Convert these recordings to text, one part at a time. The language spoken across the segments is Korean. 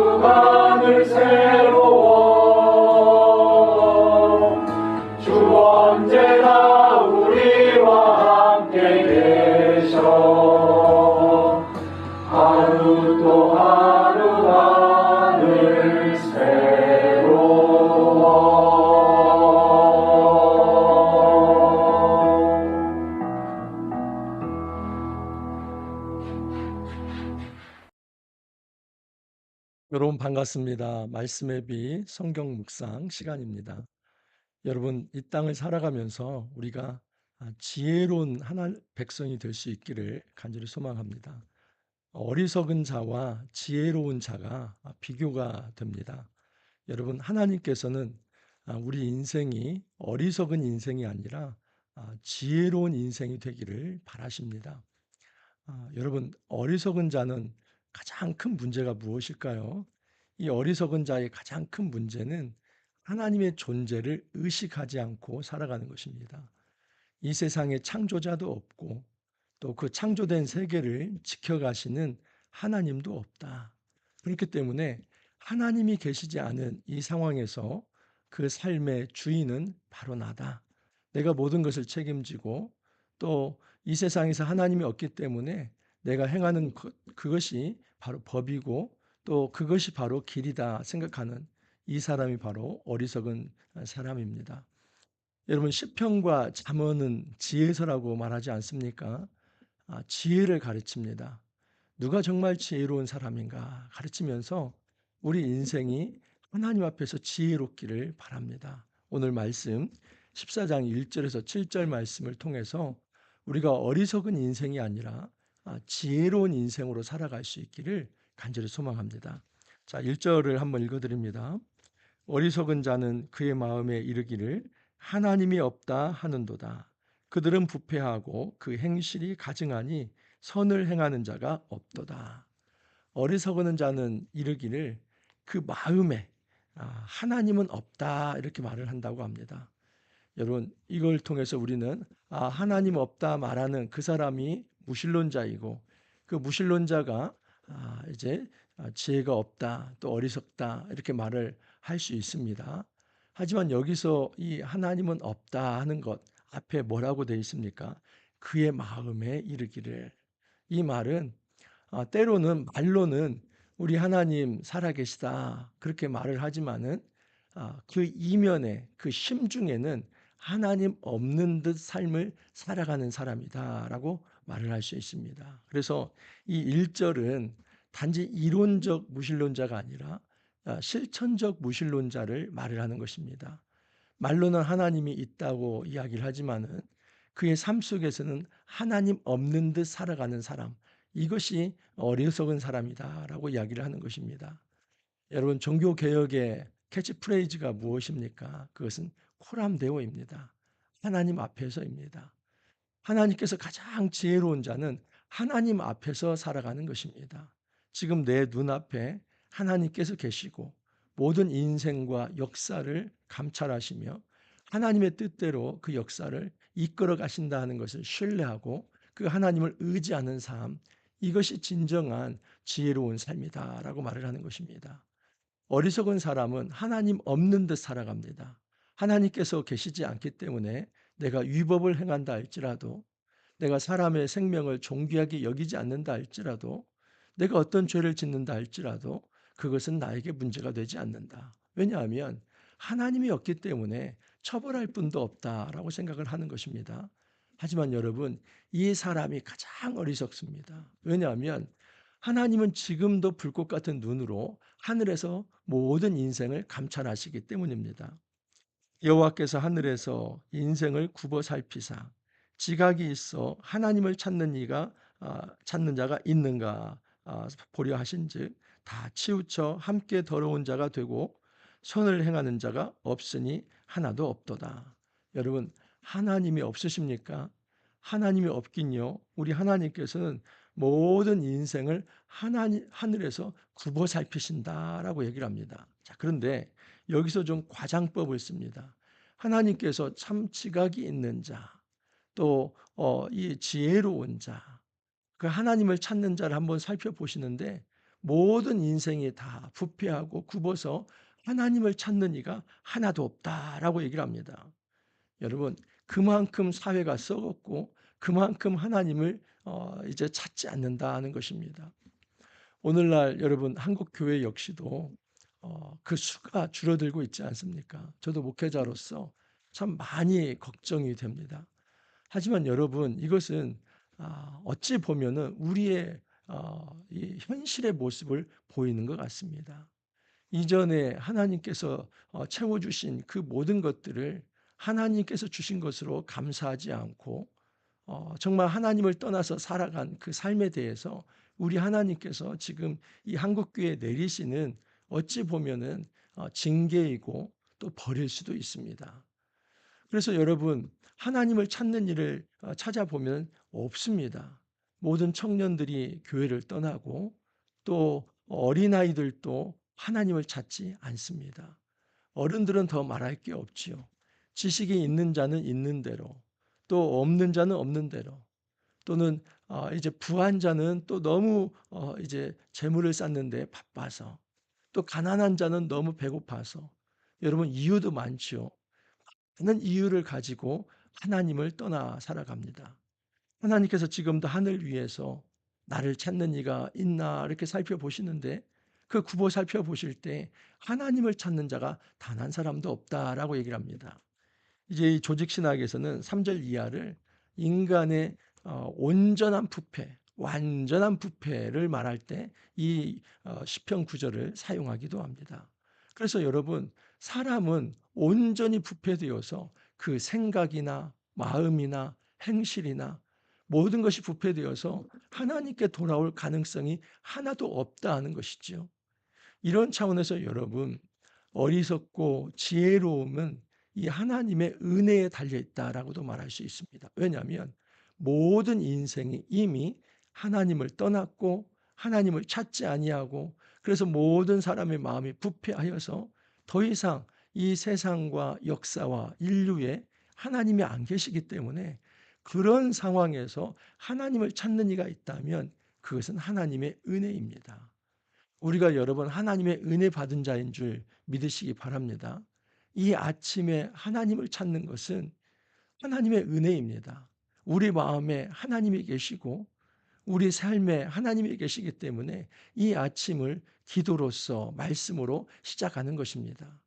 하늘 새로워 주 언제나 우리와 함께 계셔 하루 또 하루 하늘 새로워. 여러분 반갑습니다. 말씀의 빛 성경 묵상 시간입니다. 여러분 이 땅을 살아가면서 우리가 지혜로운 하나 백성이 될 수 있기를 간절히 소망합니다. 어리석은 자와 지혜로운 자가 비교가 됩니다. 여러분 하나님께서는 우리 인생이 어리석은 인생이 아니라 지혜로운 인생이 되기를 바라십니다. 여러분 어리석은 자는 가장 큰 문제가 무엇일까요? 이 어리석은 자의 가장 큰 문제는 하나님의 존재를 의식하지 않고 살아가는 것입니다. 이 세상에 창조자도 없고 또 그 창조된 세계를 지켜가시는 하나님도 없다. 그렇기 때문에 하나님이 계시지 않은 이 상황에서 그 삶의 주인은 바로 나다. 내가 모든 것을 책임지고 또 이 세상에서 하나님이 없기 때문에 내가 행하는 그것이 바로 법이고 또 그것이 바로 길이다 생각하는 이 사람이 바로 어리석은 사람입니다. 여러분 시편과 잠언은 지혜서라고 말하지 않습니까? 지혜를 가르칩니다. 누가 정말 지혜로운 사람인가 가르치면서 우리 인생이 하나님 앞에서 지혜롭기를 바랍니다. 오늘 말씀 14장 1절에서 7절 말씀을 통해서 우리가 어리석은 인생이 아니라 지혜로운 인생으로 살아갈 수 있기를 간절히 소망합니다. 자, 1절을 한번 읽어드립니다. 어리석은 자는 그의 마음에 이르기를 하나님이 없다 하는도다. 그들은 부패하고 그 행실이 가증하니 선을 행하는 자가 없도다. 어리석은 자는 이르기를 그 마음에 하나님은 없다 이렇게 말을 한다고 합니다. 여러분 이걸 통해서 우리는 하나님 없다 말하는 그 사람이 무신론자이고 그 무신론자가 이제 지혜가 없다 또 어리석다 이렇게 말을 할 수 있습니다. 하지만 여기서 이 하나님은 없다 하는 것 앞에 뭐라고 되어 있습니까? 그의 마음에 이르기를. 이 말은 때로는 말로는 우리 하나님 살아계시다 그렇게 말을 하지만은 그 이면에 그 심중에는 하나님 없는 듯 삶을 살아가는 사람이다라고 말을 할 수 있습니다. 그래서 이 1절은 단지 이론적 무신론자가 아니라 실천적 무신론자를 말을 하는 것입니다. 말로는 하나님이 있다고 이야기를 하지만은 그의 삶 속에서는 하나님 없는 듯 살아가는 사람, 이것이 어리석은 사람이다라고 이야기를 하는 것입니다. 여러분 종교 개혁의 캐치프레이즈가 무엇입니까? 그것은 코람데오입니다. 하나님 앞에서입니다. 하나님께서 가장 지혜로운 자는 하나님 앞에서 살아가는 것입니다. 지금 내 눈앞에 하나님께서 계시고 모든 인생과 역사를 감찰하시며 하나님의 뜻대로 그 역사를 이끌어 가신다는 것을 신뢰하고 그 하나님을 의지하는 삶, 이것이 진정한 지혜로운 삶이다라고 말을 하는 것입니다. 어리석은 사람은 하나님 없는 듯 살아갑니다. 하나님께서 계시지 않기 때문에 내가 위법을 행한다 할지라도 내가 사람의 생명을 존귀하게 여기지 않는다 할지라도 내가 어떤 죄를 짓는다 할지라도 그것은 나에게 문제가 되지 않는다. 왜냐하면 하나님이 없기 때문에 처벌할 분도 없다라고 생각을 하는 것입니다. 하지만 여러분 이 사람이 가장 어리석습니다. 왜냐하면 하나님은 지금도 불꽃 같은 눈으로 하늘에서 모든 인생을 감찰하시기 때문입니다. 여호와께서 하늘에서 인생을 굽어 살피사 지각이 있어 하나님을 찾는 이가 찾는 자가 있는가 보려 하신즉 다 치우쳐 함께 더러운 자가 되고 선을 행하는 자가 없으니 하나도 없도다. 여러분 하나님이 없으십니까? 하나님이 없긴요. 우리 하나님께서는 모든 인생을 하늘에서 굽어 살피신다라고 얘기를 합니다. 자, 그런데 여기서 좀 과장법을 씁니다. 하나님께서 참 지각이 있는 자, 또 이 지혜로운 자, 그 하나님을 찾는 자를 한번 살펴보시는데 모든 인생이 다 부패하고 굽어서 하나님을 찾는 이가 하나도 없다라고 얘기를 합니다. 여러분, 그만큼 사회가 썩었고 그만큼 하나님을 이제 찾지 않는다는 것입니다. 오늘날 여러분 한국 교회 역시도 그 수가 줄어들고 있지 않습니까? 저도 목회자로서 참 많이 걱정이 됩니다. 하지만 여러분, 이것은 어찌 보면은 우리의 이 현실의 모습을 보이는 것 같습니다. 이전에 하나님께서 채워주신 그 모든 것들을 하나님께서 주신 것으로 감사하지 않고 정말 하나님을 떠나서 살아간 그 삶에 대해서 우리 하나님께서 지금 이 한국교회에 내리시는 어찌 보면은 징계이고 또 버릴 수도 있습니다. 그래서 여러분, 하나님을 찾는 일을 찾아보면 없습니다. 모든 청년들이 교회를 떠나고 또 어린아이들도 하나님을 찾지 않습니다. 어른들은 더 말할 게 없지요. 지식이 있는 자는 있는 대로, 또 없는 자는 없는 대로, 또는 이제 부한 자는 또 너무 이제 재물을 쌓는데 바빠서, 또 가난한 자는 너무 배고파서, 여러분 이유도 많지요. 많은 이유를 가지고 하나님을 떠나 살아갑니다. 하나님께서 지금도 하늘 위에서 나를 찾는 이가 있나 이렇게 살펴보시는데 그 굽어 살펴보실 때 하나님을 찾는 자가 단 한 사람도 없다라고 얘기를 합니다. 이제 이 조직 신학에서는 3절 이하를 인간의 온전한 부패, 완전한 부패를 말할 때 이 시편 9절을 사용하기도 합니다. 그래서 여러분, 사람은 온전히 부패되어서 그 생각이나 마음이나 행실이나 모든 것이 부패되어서 하나님께 돌아올 가능성이 하나도 없다 하는 것이지요. 이런 차원에서 여러분, 어리석고 지혜로움은 이 하나님의 은혜에 달려 있다라고도 말할 수 있습니다. 왜냐하면 모든 인생이 이미 하나님을 떠났고 하나님을 찾지 아니하고 그래서 모든 사람의 마음이 부패하여서 더 이상 이 세상과 역사와 인류에 하나님이 안 계시기 때문에 그런 상황에서 하나님을 찾는 이가 있다면 그것은 하나님의 은혜입니다. 우리가 여러 번 하나님의 은혜 받은 자인 줄 믿으시기 바랍니다. 이 아침에 하나님을 찾는 것은 하나님의 은혜입니다. 우리 마음에 하나님이 계시고 우리 삶에 하나님이 계시기 때문에 이 아침을 기도로서 말씀으로 시작하는 것입니다.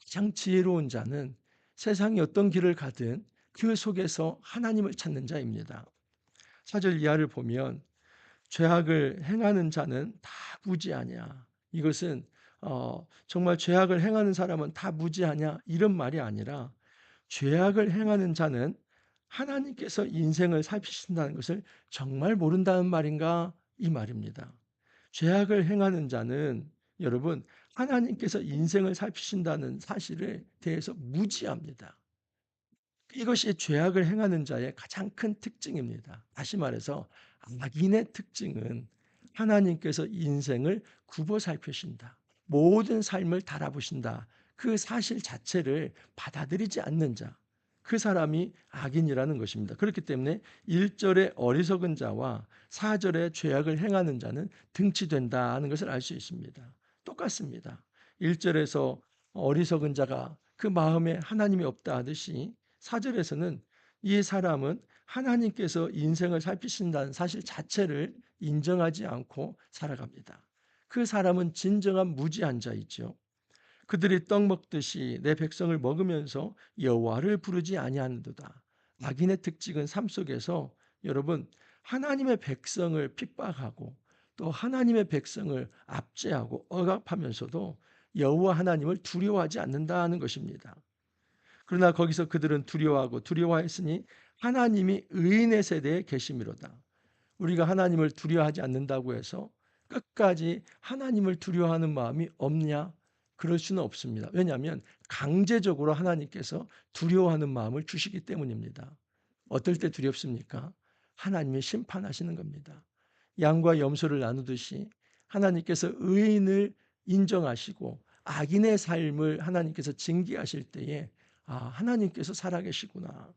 가장 지혜로운 자는 세상이 어떤 길을 가든 그 속에서 하나님을 찾는 자입니다. 4절 이하를 보면 죄악을 행하는 자는 다 무지하냐. 이것은 정말 죄악을 행하는 사람은 다 무지하냐 이런 말이 아니라 죄악을 행하는 자는 하나님께서 인생을 살피신다는 것을 정말 모른다는 말인가 이 말입니다. 죄악을 행하는 자는 여러분 하나님께서 인생을 살피신다는 사실에 대해서 무지합니다. 이것이 죄악을 행하는 자의 가장 큰 특징입니다. 다시 말해서 악인의 특징은 하나님께서 인생을 굽어 살피신다. 모든 삶을 달아보신다. 그 사실 자체를 받아들이지 않는 자. 그 사람이 악인이라는 것입니다. 그렇기 때문에 1절의 어리석은 자와 4절의 죄악을 행하는 자는 등치된다는 것을 알 수 있습니다. 똑같습니다. 1절에서 어리석은 자가 그 마음에 하나님이 없다 하듯이 4절에서는 이 사람은 하나님께서 인생을 살피신다는 사실 자체를 인정하지 않고 살아갑니다. 그 사람은 진정한 무지한 자이죠. 그들이 떡 먹듯이 내 백성을 먹으면서 여호와를 부르지 아니하는도다. 악인의 특징은 삶 속에서 여러분 하나님의 백성을 핍박하고 또 하나님의 백성을 압제하고 억압하면서도 여호와 하나님을 두려워하지 않는다는 것입니다. 그러나 거기서 그들은 두려워하고 두려워했으니 하나님이 의인의 세대에 계심이로다. 우리가 하나님을 두려워하지 않는다고 해서 끝까지 하나님을 두려워하는 마음이 없냐? 그럴 수는 없습니다. 왜냐하면 강제적으로 하나님께서 두려워하는 마음을 주시기 때문입니다. 어떨 때 두렵습니까? 하나님이 심판하시는 겁니다. 양과 염소를 나누듯이 하나님께서 의인을 인정하시고 악인의 삶을 하나님께서 징계하실 때에 하나님께서 살아계시구나.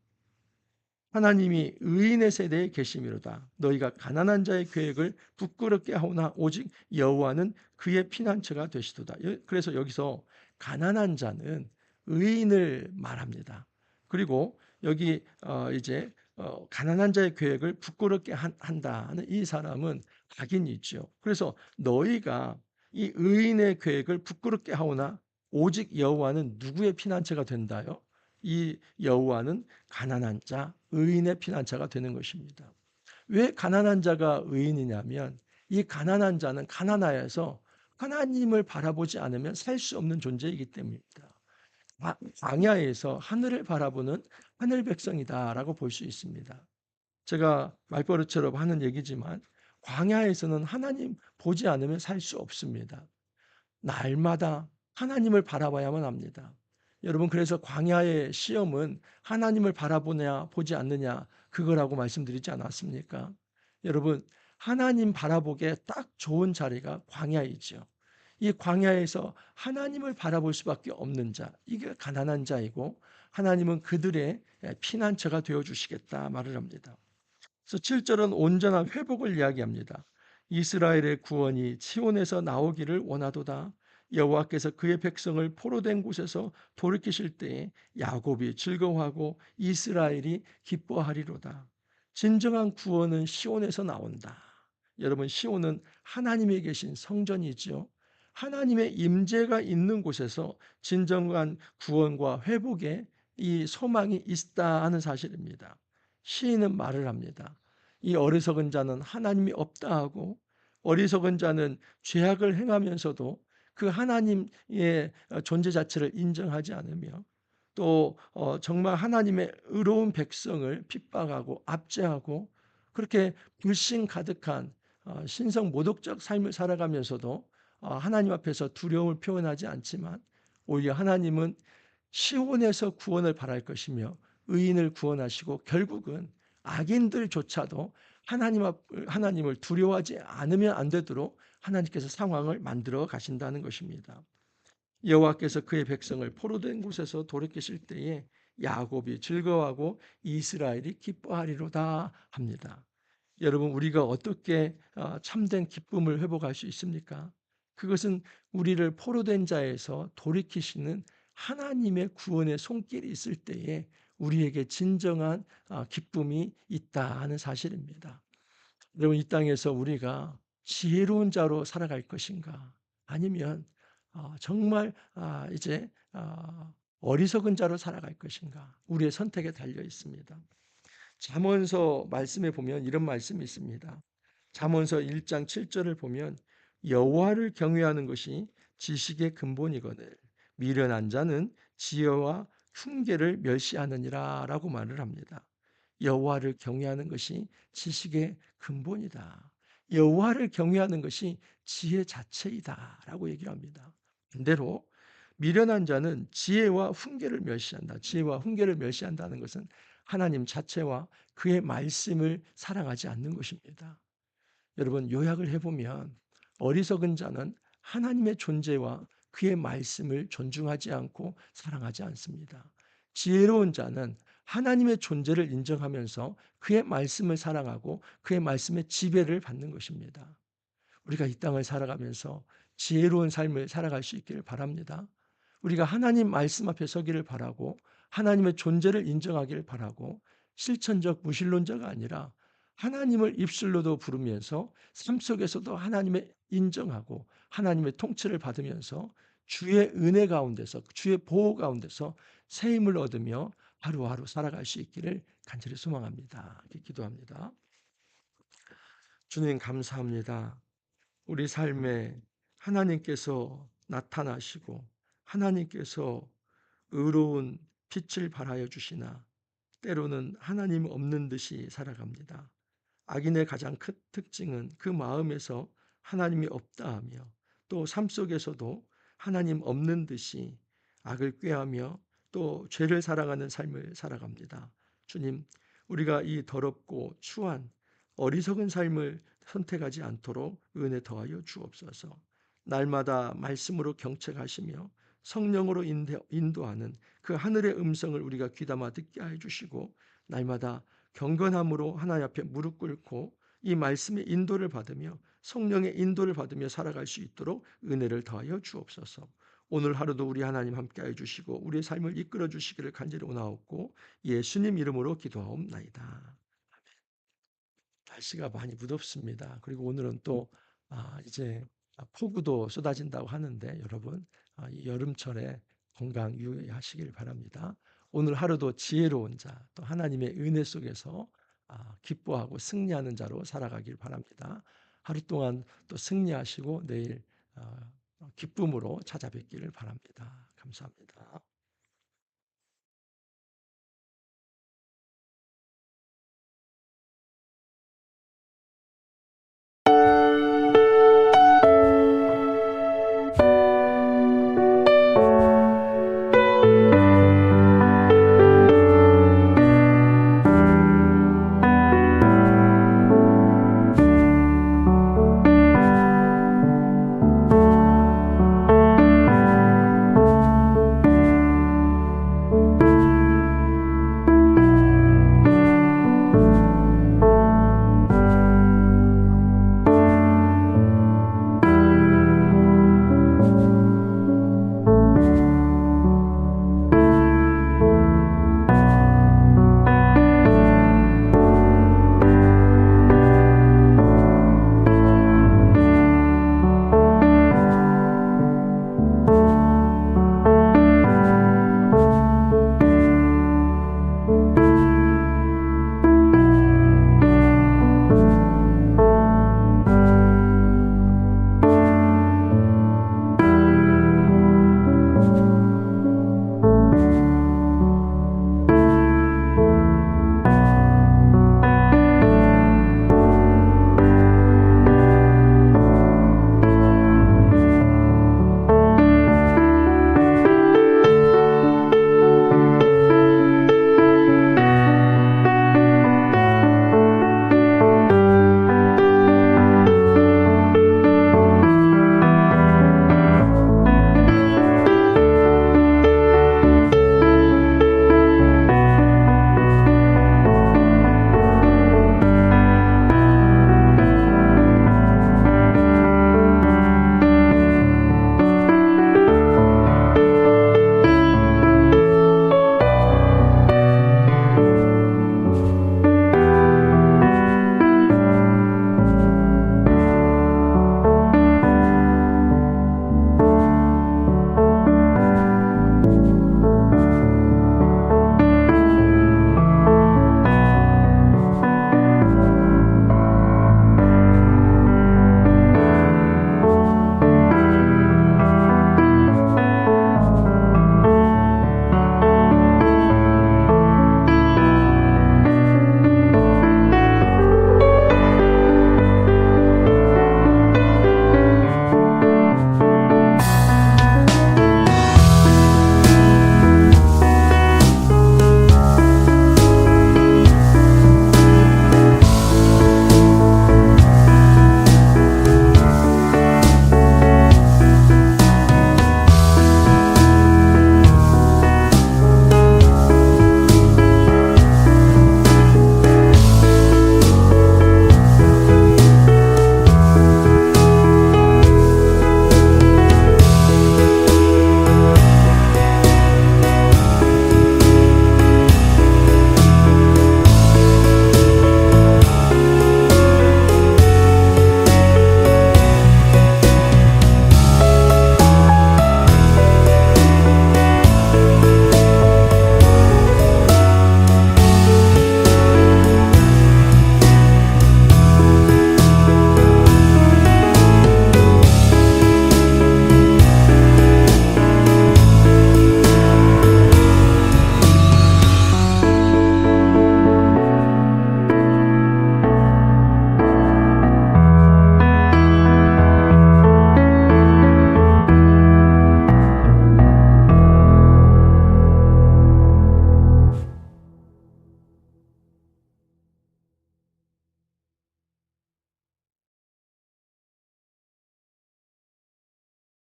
하나님이 의인의 세대에 계심이로다. 너희가 가난한 자의 계획을 부끄럽게 하오나 오직 여호와는 그의 피난처가 되시도다. 그래서 여기서 가난한 자는 의인을 말합니다. 그리고 여기 이제 가난한 자의 계획을 부끄럽게 한다는 이 사람은 악인이죠. 그래서 너희가 이 의인의 계획을 부끄럽게 하오나 오직 여호와는 누구의 피난처가 된다요? 이 여호와는 가난한 자, 의인의 피난처가 되는 것입니다. 왜 가난한 자가 의인이냐면 이 가난한 자는 가난하여서 하나님을 바라보지 않으면 살 수 없는 존재이기 때문입니다. 광야에서 하늘을 바라보는 하늘 백성이다라고 볼 수 있습니다. 제가 말버릇처럼 하는 얘기지만 광야에서는 하나님 보지 않으면 살 수 없습니다. 날마다 하나님을 바라봐야만 합니다. 여러분, 그래서 광야의 시험은 하나님을 바라보냐 보지 않느냐 그거라고 말씀드리지 않았습니까? 여러분, 하나님 바라보기에 딱 좋은 자리가 광야이죠. 이 광야에서 하나님을 바라볼 수밖에 없는 자, 이게 가난한 자이고 하나님은 그들의 피난처가 되어 주시겠다 말을 합니다. 그래서 7절은 온전한 회복을 이야기합니다. 이스라엘의 구원이 치온에서 나오기를 원하도다. 여호와께서 그의 백성을 포로된 곳에서 돌이키실 때에 야곱이 즐거워하고 이스라엘이 기뻐하리로다. 진정한 구원은 시온에서 나온다. 여러분, 시온은 하나님이 계신 성전이지요. 하나님의 임재가 있는 곳에서 진정한 구원과 회복의 이 소망이 있다 하는 사실입니다. 시인은 말을 합니다. 이 어리석은 자는 하나님이 없다 하고 어리석은 자는 죄악을 행하면서도 그 하나님의 존재 자체를 인정하지 않으며 또 정말 하나님의 의로운 백성을 핍박하고 압제하고 그렇게 불신 가득한 신성 모독적 삶을 살아가면서도 하나님 앞에서 두려움을 표현하지 않지만 오히려 하나님은 시온에서 구원을 바랄 것이며 의인을 구원하시고 결국은 악인들조차도 하나님을 두려워하지 않으면 안 되도록 하나님께서 상황을 만들어 가신다는 것입니다. 여호와께서 그의 백성을 포로된 곳에서 돌이키실 때에 야곱이 즐거워하고 이스라엘이 기뻐하리로다 합니다. 여러분, 우리가 어떻게 참된 기쁨을 회복할 수 있습니까? 그것은 우리를 포로된 자에서 돌이키시는 하나님의 구원의 손길이 있을 때에 우리에게 진정한 기쁨이 있다 하는 사실입니다. 여러분, 이 땅에서 우리가 지혜로운 자로 살아갈 것인가? 아니면 정말 이제 어리석은 자로 살아갈 것인가? 우리의 선택에 달려 있습니다. 잠언서 말씀에 보면 이런 말씀이 있습니다. 잠언서 1장 7절을 보면 여호와를 경외하는 것이 지식의 근본이거늘 미련한 자는 지혜와 흉계를 멸시하느니라라고 말을 합니다. 여호와를 경외하는 것이 지식의 근본이다. 여호와를 경외하는 것이 지혜 자체이다라고 얘기를 합니다. 반대로 미련한 자는 지혜와 훈계를 멸시한다. 지혜와 훈계를 멸시한다는 것은 하나님 자체와 그의 말씀을 사랑하지 않는 것입니다. 여러분, 요약을 해보면 어리석은 자는 하나님의 존재와 그의 말씀을 존중하지 않고 사랑하지 않습니다. 지혜로운 자는 하나님의 존재를 인정하면서 그의 말씀을 사랑하고 그의 말씀의 지배를 받는 것입니다. 우리가 이 땅을 살아가면서 지혜로운 삶을 살아갈 수 있기를 바랍니다. 우리가 하나님 말씀 앞에 서기를 바라고 하나님의 존재를 인정하기를 바라고 실천적 무신론자가 아니라 하나님을 입술로도 부르면서 삶 속에서도 하나님의 인정하고 하나님의 통치를 받으면서 주의 은혜 가운데서 주의 보호 가운데서 새 힘을 얻으며 하루하루 살아갈 수 있기를 간절히 소망합니다. 기도합니다. 주님, 감사합니다. 우리 삶에 하나님께서 나타나시고 하나님께서 의로운 빛을 발하여 주시나 때로는 하나님 없는 듯이 살아갑니다. 악인의 가장 큰 특징은 그 마음에서 하나님이 없다 하며 또 삶 속에서도 하나님 없는 듯이 악을 꾀하며 또 죄를 사랑하는 삶을 살아갑니다. 주님, 우리가 이 더럽고 추한 어리석은 삶을 선택하지 않도록 은혜 더하여 주옵소서. 날마다 말씀으로 경책하시며 성령으로 인도하는 그 하늘의 음성을 우리가 귀담아 듣게 해 주시고 날마다 경건함으로 하나님 앞에 무릎 꿇고 이 말씀의 인도를 받으며 성령의 인도를 받으며 살아갈 수 있도록 은혜를 더하여 주옵소서. 오늘 하루도 우리 하나님 함께하여 주시고 우리의 삶을 이끌어 주시기를 간절히 원하옵고 예수님 이름으로 기도하옵나이다. 날씨가 많이 무덥습니다. 그리고 오늘은 또 이제 폭우도 쏟아진다고 하는데 여러분 이 여름철에 건강 유의하시길 바랍니다. 오늘 하루도 지혜로운 자, 또 하나님의 은혜 속에서 기뻐하고 승리하는 자로 살아가길 바랍니다. 하루 동안 또 승리하시고 내일 기쁨으로 찾아뵙기를 바랍니다. 감사합니다.